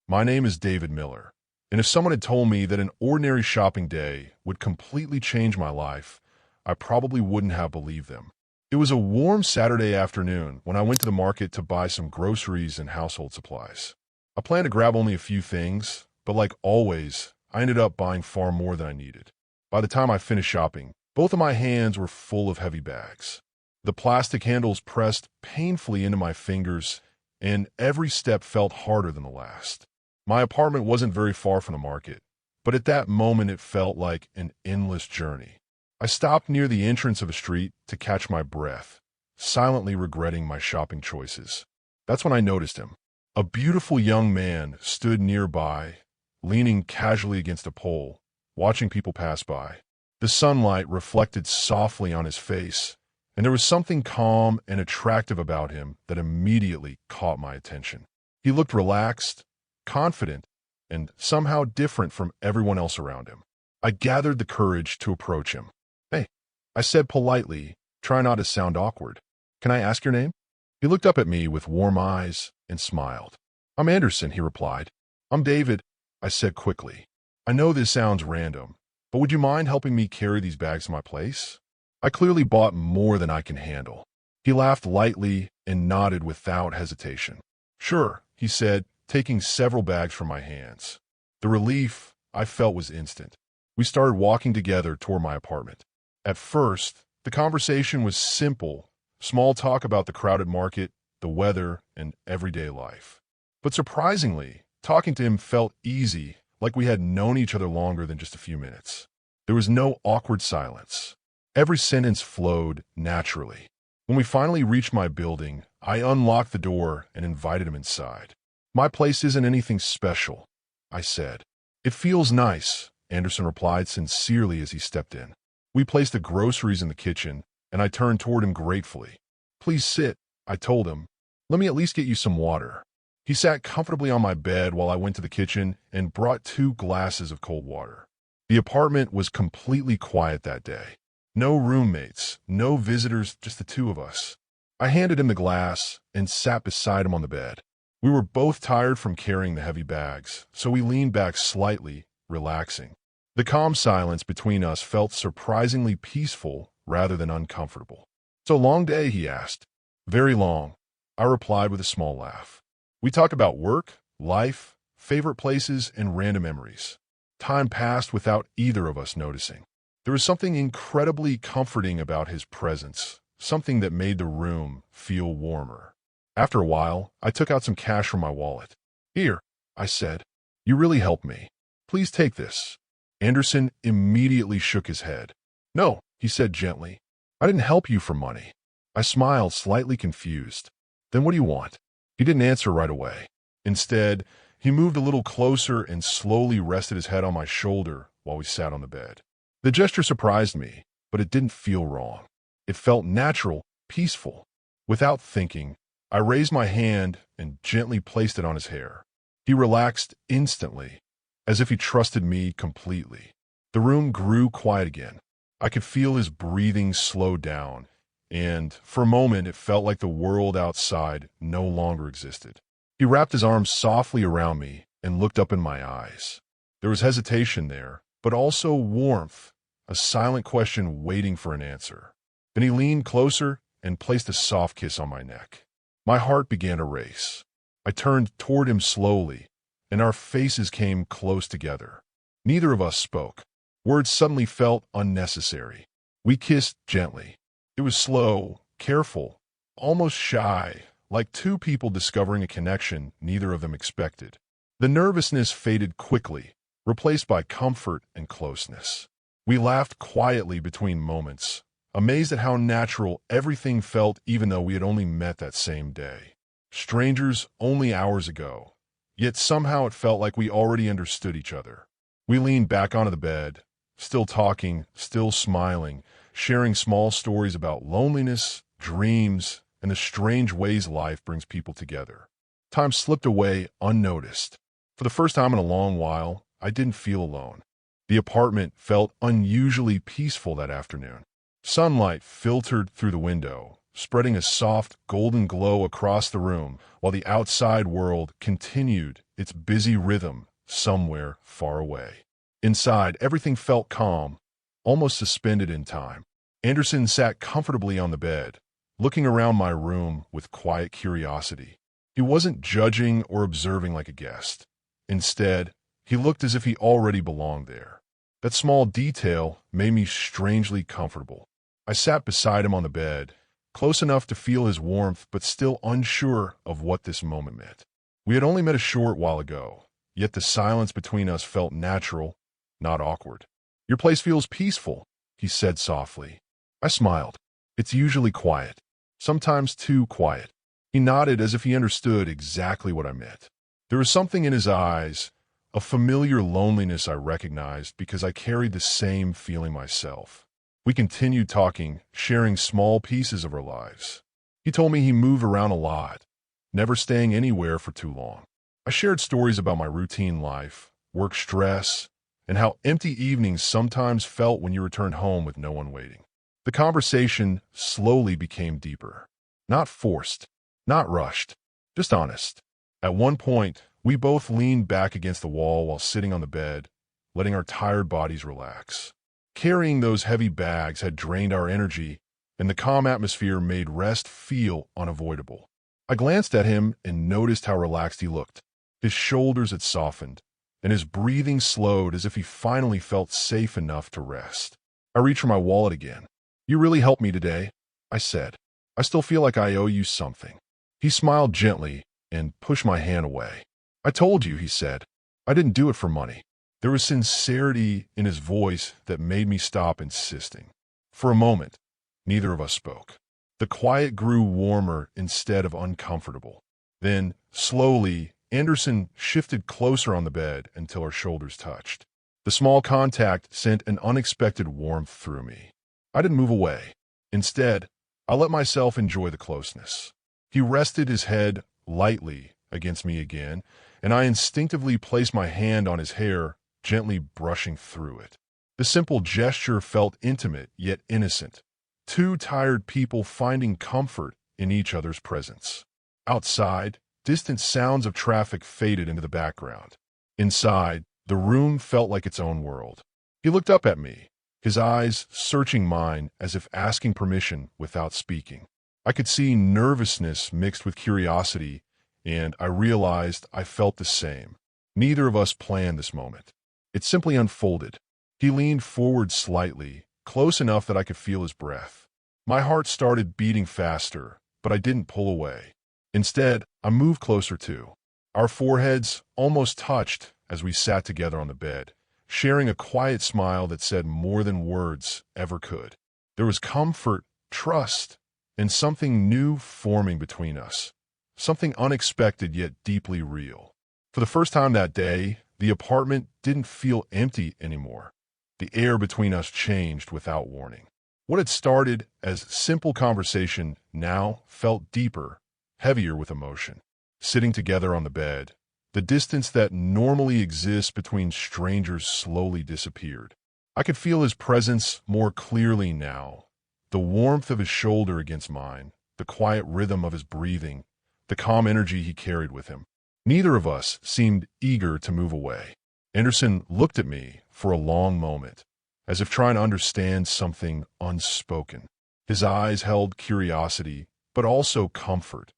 My name is David Miller, and if someone had told me that an ordinary shopping day would completely change my life, I probably wouldn't have believed them. It was a warm Saturday afternoon when I went to the market to buy some groceries and household supplies. I planned to grab only a few things, but like always, I ended up buying far more than I needed. By the time I finished shopping, both of my hands were full of heavy bags. The plastic handles pressed painfully into my fingers, and every step felt harder than the last. My apartment wasn't very far from the market, but at that moment it felt like an endless journey. I stopped near the entrance of a street to catch my breath, silently regretting my shopping choices. That's when I noticed him. A beautiful young man stood nearby, leaning casually against a pole, watching people pass by. The sunlight reflected softly on his face, and there was something calm and attractive about him that immediately caught my attention. He looked relaxed, confident, and somehow different from everyone else around him. I gathered the courage to approach him. "Hey," I said politely, trying not to sound awkward. "Can I ask your name?" He looked up at me with warm eyes and smiled. "I'm Anderson," he replied. "I'm David," I said quickly. "I know this sounds random, but would you mind helping me carry these bags to my place? I clearly bought more than I can handle." He laughed lightly and nodded without hesitation. "Sure," he said, taking several bags from my hands. The relief I felt was instant. We started walking together toward my apartment. At first, the conversation was simple, small talk about the crowded market, the weather, and everyday life. But surprisingly, talking to him felt easy, like we had known each other longer than just a few minutes. There was no awkward silence. Every sentence flowed naturally. When we finally reached my building, I unlocked the door and invited him inside. "My place isn't anything special," I said. "It feels nice," Anderson replied sincerely as he stepped in. We placed the groceries in the kitchen, and I turned toward him gratefully. "Please sit," I told him. "Let me at least get you some water." He sat comfortably on my bed while I went to the kitchen and brought 2 glasses of cold water. The apartment was completely quiet that day. No roommates, no visitors, just the 2 of us. I handed him the glass and sat beside him on the bed. We were both tired from carrying the heavy bags, so we leaned back slightly, relaxing. The calm silence between us felt surprisingly peaceful rather than uncomfortable. "So long day?" he asked. "Very long," I replied with a small laugh. We talked about work, life, favorite places, and random memories. Time passed without either of us noticing. There was something incredibly comforting about his presence, something that made the room feel warmer. After a while, I took out some cash from my wallet. "Here," I said. "You really helped me. Please take this." Anderson immediately shook his head. "No," he said gently. "I didn't help you for money." I smiled, slightly confused. "Then what do you want?" He didn't answer right away. Instead, he moved a little closer and slowly rested his head on my shoulder while we sat on the bed. The gesture surprised me, but it didn't feel wrong. It felt natural, peaceful. Without thinking, I raised my hand and gently placed it on his hair. He relaxed instantly, as if he trusted me completely. The room grew quiet again. I could feel his breathing slow down, and for a moment it felt like the world outside no longer existed. He wrapped his arms softly around me and looked up in my eyes. There was hesitation there, but also warmth, a silent question waiting for an answer. Then he leaned closer and placed a soft kiss on my neck. My heart began to race. I turned toward him slowly, and our faces came close together. Neither of us spoke. Words suddenly felt unnecessary. We kissed gently. It was slow, careful, almost shy, like 2 people discovering a connection neither of them expected. The nervousness faded quickly, replaced by comfort and closeness. We laughed quietly between moments, amazed at how natural everything felt even though we had only met that same day. Strangers only hours ago, yet somehow it felt like we already understood each other. We leaned back onto the bed, still talking, still smiling, sharing small stories about loneliness, dreams, and the strange ways life brings people together. Time slipped away unnoticed. For the first time in a long while, I didn't feel alone. The apartment felt unusually peaceful that afternoon. Sunlight filtered through the window, spreading a soft, golden glow across the room while the outside world continued its busy rhythm somewhere far away. Inside, everything felt calm, almost suspended in time. Anderson sat comfortably on the bed, looking around my room with quiet curiosity. He wasn't judging or observing like a guest. Instead, he looked as if he already belonged there. That small detail made me strangely comfortable. I sat beside him on the bed, close enough to feel his warmth but still unsure of what this moment meant. We had only met a short while ago, yet the silence between us felt natural, not awkward. "Your place feels peaceful," he said softly. I smiled. "It's usually quiet. Sometimes too quiet." He nodded as if he understood exactly what I meant. There was something in his eyes, a familiar loneliness I recognized because I carried the same feeling myself. We continued talking, sharing small pieces of our lives. He told me he moved around a lot, never staying anywhere for too long. I shared stories about my routine life, work stress, and how empty evenings sometimes felt when you returned home with no one waiting. The conversation slowly became deeper. Not forced, not rushed, just honest. At one point, we both leaned back against the wall while sitting on the bed, letting our tired bodies relax. Carrying those heavy bags had drained our energy, and the calm atmosphere made rest feel unavoidable. I glanced at him and noticed how relaxed he looked. His shoulders had softened, and his breathing slowed as if he finally felt safe enough to rest. I reached for my wallet again. "You really helped me today," I said. "I still feel like I owe you something." He smiled gently and pushed my hand away. "I told you," he said. "I didn't do it for money." There was sincerity in his voice that made me stop insisting. For a moment, neither of us spoke. The quiet grew warmer instead of uncomfortable. Then, slowly, Anderson shifted closer on the bed until our shoulders touched. The small contact sent an unexpected warmth through me. I didn't move away. Instead, I let myself enjoy the closeness. He rested his head lightly against me again, and I instinctively placed my hand on his hair, gently brushing through it. The simple gesture felt intimate yet innocent. Two tired people finding comfort in each other's presence. Outside, distant sounds of traffic faded into the background. Inside, the room felt like its own world. He looked up at me, his eyes searching mine as if asking permission without speaking. I could see nervousness mixed with curiosity, and I realized I felt the same. Neither of us planned this moment. It simply unfolded. He leaned forward slightly, close enough that I could feel his breath. My heart started beating faster, but I didn't pull away. Instead, I moved closer too. Our foreheads almost touched as we sat together on the bed, sharing a quiet smile that said more than words ever could. There was comfort, trust, and something new forming between us. Something unexpected yet deeply real. For the first time that day, the apartment didn't feel empty anymore. The air between us changed without warning. What had started as simple conversation now felt deeper, heavier with emotion. Sitting together on the bed, the distance that normally exists between strangers slowly disappeared. I could feel his presence more clearly now. The warmth of his shoulder against mine, the quiet rhythm of his breathing, the calm energy he carried with him. Neither of us seemed eager to move away. Anderson looked at me for a long moment, as if trying to understand something unspoken. His eyes held curiosity, but also comfort,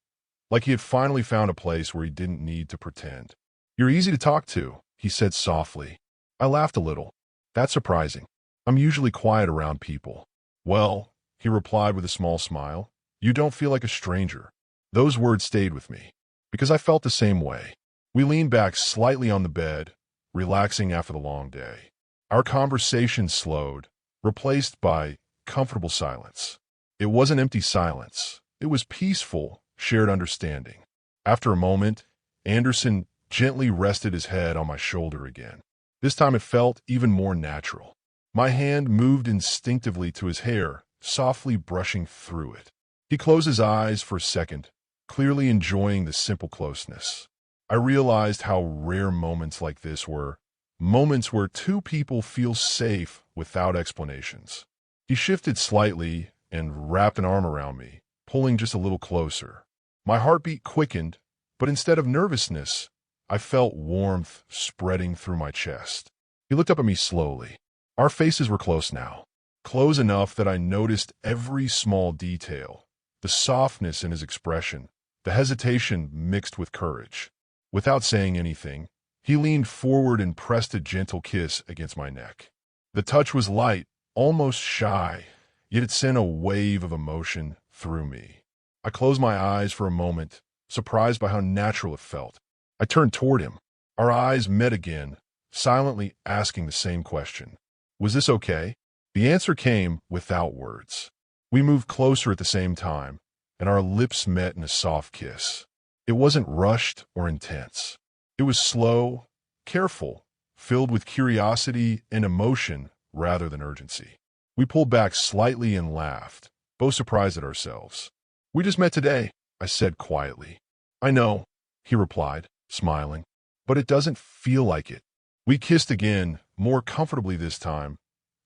like he had finally found a place where he didn't need to pretend. "You're easy to talk to," he said softly. I laughed a little. "That's surprising. I'm usually quiet around people." "Well," he replied with a small smile, "you don't feel like a stranger." Those words stayed with me, because I felt the same way. We leaned back slightly on the bed, relaxing after the long day. Our conversation slowed, replaced by comfortable silence. It wasn't empty silence. It was peaceful, shared understanding. After a moment, Anderson gently rested his head on my shoulder again. This time it felt even more natural. My hand moved instinctively to his hair, softly brushing through it. He closed his eyes for a second, clearly enjoying the simple closeness. I realized how rare moments like this were, moments where two people feel safe without explanations. He shifted slightly and wrapped an arm around me, pulling just a little closer. My heartbeat quickened, but instead of nervousness, I felt warmth spreading through my chest. He looked up at me slowly. Our faces were close now, close enough that I noticed every small detail, the softness in his expression, the hesitation mixed with courage. Without saying anything, he leaned forward and pressed a gentle kiss against my neck. The touch was light, almost shy, yet it sent a wave of emotion through me. I closed my eyes for a moment, surprised by how natural it felt. I turned toward him. Our eyes met again, silently asking the same question. Was this okay? The answer came without words. We moved closer at the same time, and our lips met in a soft kiss. It wasn't rushed or intense. It was slow, careful, filled with curiosity and emotion rather than urgency. We pulled back slightly and laughed, both surprised at ourselves. "We just met today," I said quietly. "I know," he replied, smiling, "but it doesn't feel like it." We kissed again, more comfortably this time,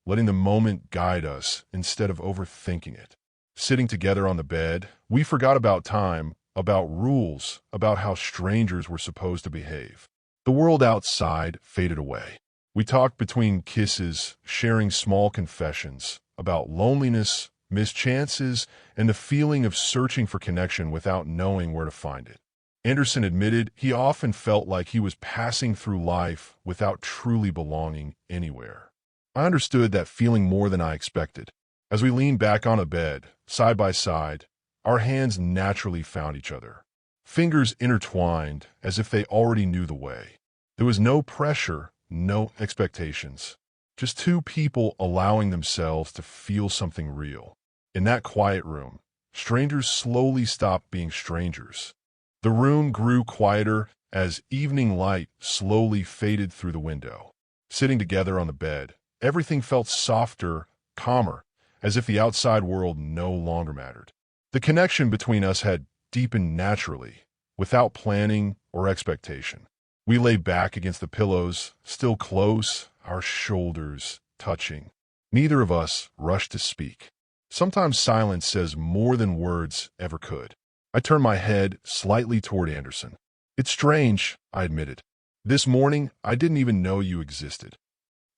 letting the moment guide us instead of overthinking it. Sitting together on the bed, we forgot about time, about rules, about how strangers were supposed to behave. The world outside faded away. We talked between kisses, sharing small confessions about loneliness, missed chances, and the feeling of searching for connection without knowing where to find it. Anderson admitted he often felt like he was passing through life without truly belonging anywhere. I understood that feeling more than I expected. As we leaned back on a bed, side by side, our hands naturally found each other. Fingers intertwined as if they already knew the way. There was no pressure, no expectations. Just two people allowing themselves to feel something real. In that quiet room, strangers slowly stopped being strangers. The room grew quieter as evening light slowly faded through the window. Sitting together on the bed, everything felt softer, calmer, as if the outside world no longer mattered. The connection between us had deepened naturally, without planning or expectation. We lay back against the pillows, still close, our shoulders touching. Neither of us rushed to speak. Sometimes silence says more than words ever could. I turned my head slightly toward Anderson. "It's strange," I admitted. "This morning, I didn't even know you existed."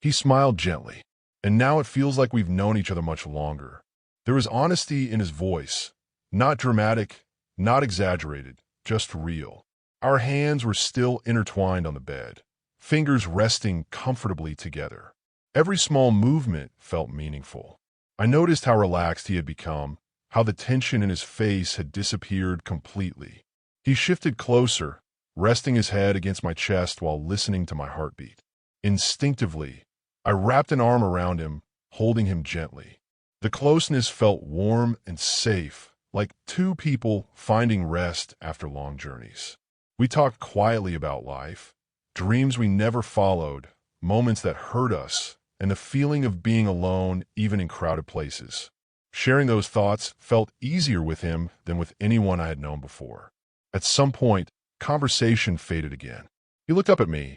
He smiled gently. "And now it feels like we've known each other much longer." There was honesty in his voice. Not dramatic, not exaggerated, just real. Our hands were still intertwined on the bed, fingers resting comfortably together. Every small movement felt meaningful. I noticed how relaxed he had become, how the tension in his face had disappeared completely. He shifted closer, resting his head against my chest while listening to my heartbeat. Instinctively, I wrapped an arm around him, holding him gently. The closeness felt warm and safe, like two people finding rest after long journeys. We talked quietly about life, dreams we never followed, moments that hurt us, and the feeling of being alone even in crowded places. Sharing those thoughts felt easier with him than with anyone I had known before. At some point, conversation faded again. He looked up at me,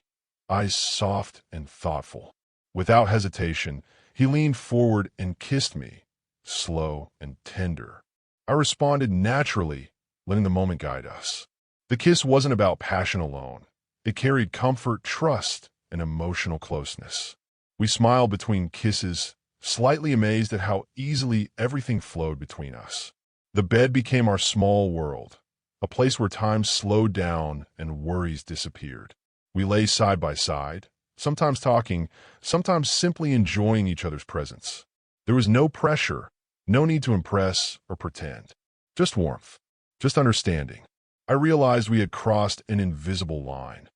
eyes soft and thoughtful. Without hesitation, he leaned forward and kissed me, slow and tender. I responded naturally, letting the moment guide us. The kiss wasn't about passion alone. It carried comfort, trust, and emotional closeness. We smiled between kisses, slightly amazed at how easily everything flowed between us. The bed became our small world, a place where time slowed down and worries disappeared. We lay side by side, sometimes talking, sometimes simply enjoying each other's presence. There was no pressure, no need to impress or pretend. Just warmth, just understanding. I realized we had crossed an invisible line,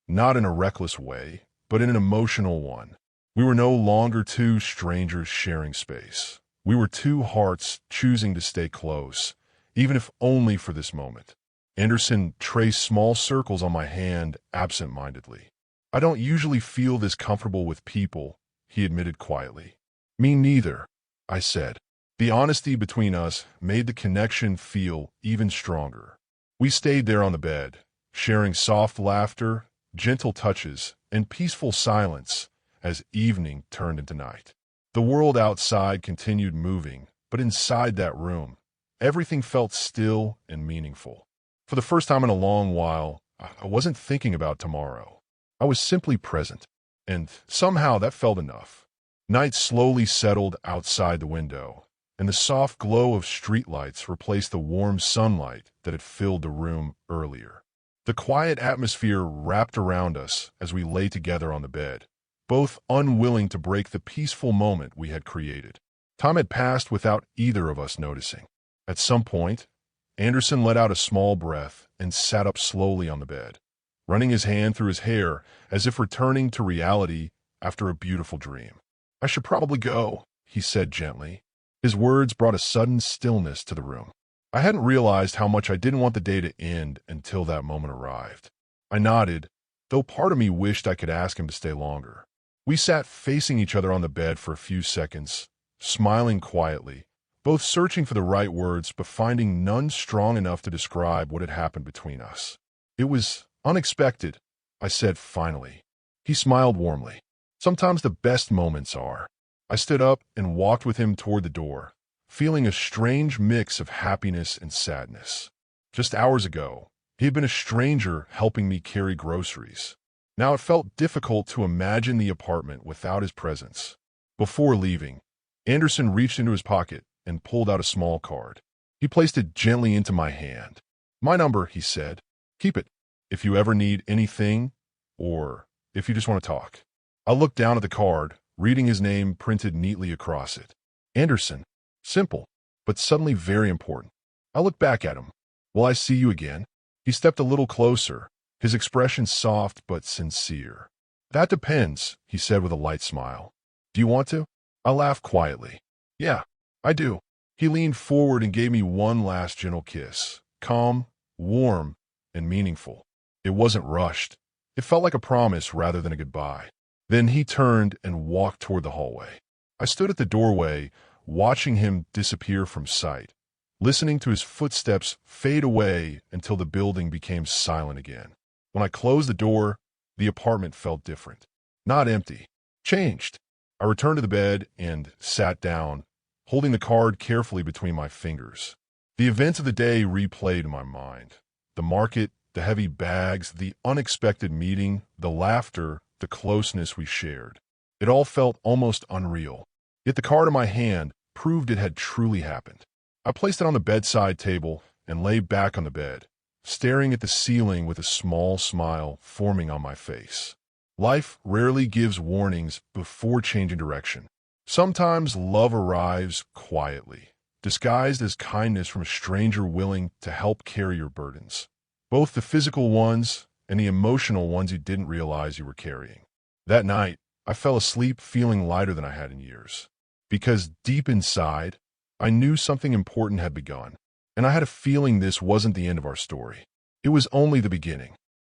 not in a reckless way, but in an emotional one. We were no longer two strangers sharing space. We were two hearts choosing to stay close, even if only for this moment. Anderson traced small circles on my hand absent-mindedly. "I don't usually feel this comfortable with people," he admitted quietly. "Me neither," I said. The honesty between us made the connection feel even stronger. We stayed there on the bed, sharing soft laughter, gentle touches, and peaceful silence as evening turned into night. The world outside continued moving, but inside that room, Everything felt still and meaningful. For the first time in a long while, I wasn't thinking about tomorrow. I was simply present, and somehow that felt enough. Night slowly settled outside the window, and the soft glow of streetlights replaced the warm sunlight that had filled the room earlier. The quiet atmosphere wrapped around us as we lay together on the bed, both unwilling to break the peaceful moment we had created. Time had passed without either of us noticing. At some point, Anderson let out a small breath and sat up slowly on the bed, running his hand through his hair as if returning to reality after a beautiful dream. "I should probably go," he said gently. His words brought a sudden stillness to the room. I hadn't realized how much I didn't want the day to end until that moment arrived. I nodded, though part of me wished I could ask him to stay longer. We sat facing each other on the bed for a few seconds, smiling quietly, both searching for the right words but finding none strong enough to describe what had happened between us. "It was unexpected," I said finally. He smiled warmly. "Sometimes the best moments are." I stood up and walked with him toward the door, feeling a strange mix of happiness and sadness. Just hours ago, he had been a stranger helping me carry groceries. Now it felt difficult to imagine the apartment without his presence. Before leaving, Anderson reached into his pocket and pulled out a small card. He placed it gently into my hand. "My number," he said. "Keep it, if you ever need anything, or if you just want to talk." I looked down at the card, reading his name printed neatly across it. Anderson. Simple, but suddenly very important. I looked back at him. "Will I see you again?" He stepped a little closer, his expression soft but sincere. "That depends," he said with a light smile. "Do you want to?" I laughed quietly. "Yeah, I do." He leaned forward and gave me one last gentle kiss, calm, warm, and meaningful. It wasn't rushed. It felt like a promise rather than a goodbye. Then he turned and walked toward the hallway. I stood at the doorway, watching him disappear from sight, listening to his footsteps fade away until the building became silent again. When I closed the door, the apartment felt different. Not empty. Changed. I returned to the bed and sat down, holding the card carefully between my fingers. The events of the day replayed in my mind. The market, the heavy bags, the unexpected meeting, the laughter, the closeness we shared. It all felt almost unreal. Yet the card in my hand proved it had truly happened. I placed it on the bedside table and lay back on the bed, staring at the ceiling with a small smile forming on my face. Life rarely gives warnings before changing direction. Sometimes love arrives quietly, disguised as kindness from a stranger willing to help carry your burdens, both the physical ones and the emotional ones you didn't realize you were carrying. That night, I fell asleep feeling lighter than I had in years, because deep inside, I knew something important had begun, and I had a feeling this wasn't the end of our story. It was only the beginning.